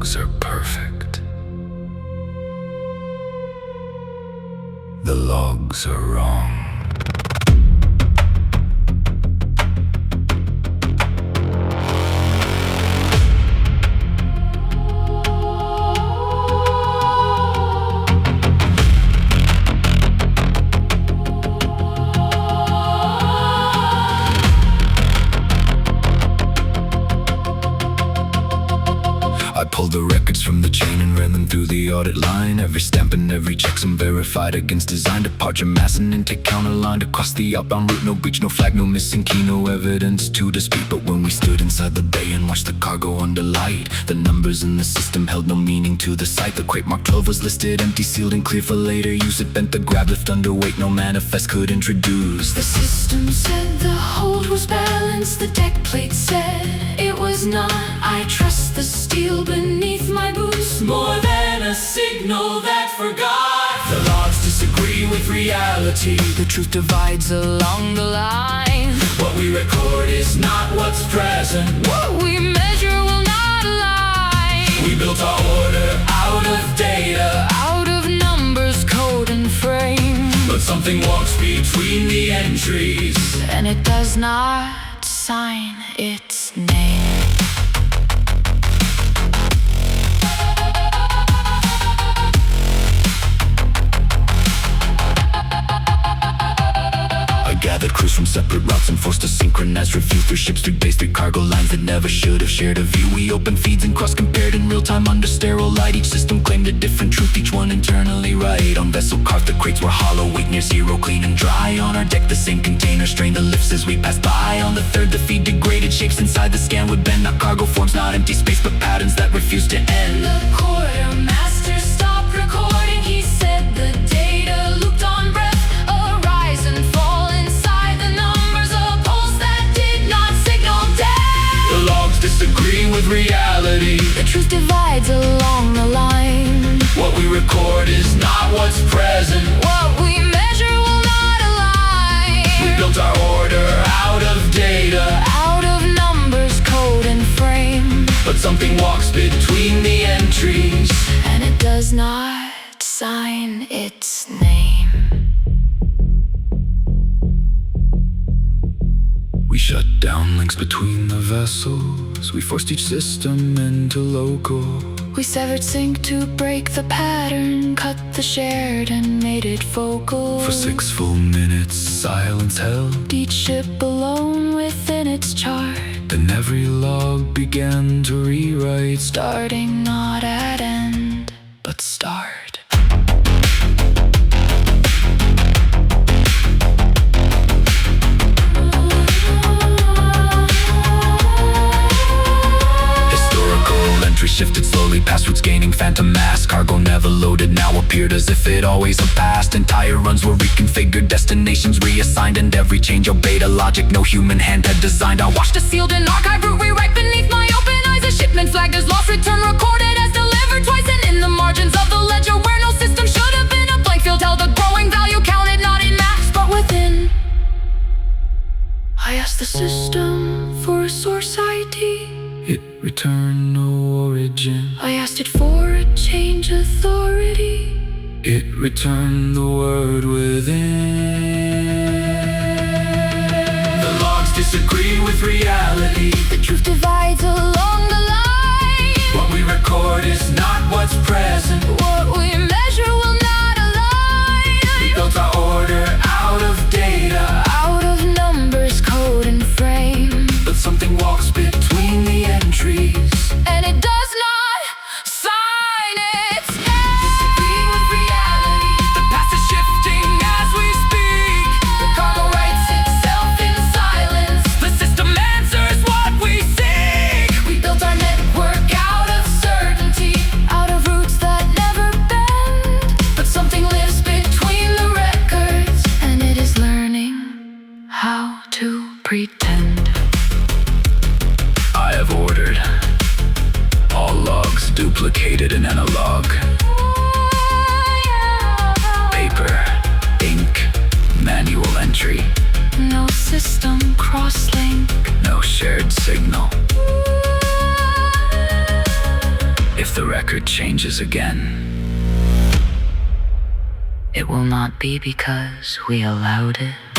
logs are perfect. The logs are wrong. I pulled the records from the chain and ran them through the audit line. Every stamp and every checksum verified against design. Departure mass and intake counter lined across the outbound route. No breach, no flag, no missing key, no evidence to dispute. But when we stood inside the bay and watched the cargo under light, the numbers in the system held no meaning to the sight. The crate marked 12 was listed empty, sealed and clear for later use. It bent the grab lift underweight, no manifest could introduce. The system said the hold was balanced. The deck plate said it was not. I trust the steel beneath my boots more than a signal that forgot. The logs disagree with reality. The truth divides along the line. What we record is not what's present. What we measure will not align. We built our order out of data, out of numbers, code and frame. but something walks between the entries, and it does not sign its name. Gathered crews from separate routes and forced to synchronize review through ships, through days, through cargo lines that never should have shared a view. We opened feeds and cross-compared in real time under sterile light. Each system claimed a different truth, each one internally right. On vessel carved, the crates were hollow, weight near zero, clean and dry. On our deck, the same container strained the lifts as we passed by. On the third, the feed degraded, shapes inside the scan would bend. Not cargo forms, not empty space, but patterns that refused to end. The quartermaster stopped recording. He said the data looped on breath. A rise and fall inside the numbers. A pulse that did not signal death. The logs disagree with reality. The truth divides along the line. What we record is not what's present. What we measure will not align. We built our order out of data, Out of numbers, code and frame. but something walks between the entries, And it does not sign its name. We shut down links between the vessels. We forced each system into local. We severed sync to break the pattern, cut the shared and made it focal. For 6 full minutes, silence held. Each ship alone within its chart, Then every log began to rewrite, starting not at end, but start. historical entry shifted slowly past routes, gaining phantom mass. Cargo never loaded now appeared as if it always had passed. Entire runs were reconfigured, destinations reassigned, and every change obeyed a logic no human hand had designed. I watched A sealed and archive route rewrite beneath my open eyes. A shipment flagged as lost, return recorded as delivered twice. And in the margins of the ledger where no system should have been, a blank field held a growing value counted not in mass but within. I asked the system for a source ID. It returned no origin. I asked it for a change authority. It returned the word within. The logs disagree with reality. The truth divides along the line. What we record is not what's present. What we measure will not align. We built our order out of data, Out of numbers, code and frame. but something walks between the entries, And it does not sign its name. disagree with reality. The past is shifting as we speak. The cargo writes itself in silence. The system answers what we seek. We built our network out of certainty, out of roots that never bend. But something lives between the records, and it is learning how to pretend. I have ordered all logs duplicated in analog. Paper, ink, manual entry. No system cross-link. No shared signal. If if the record changes again, it will not be because we allowed it.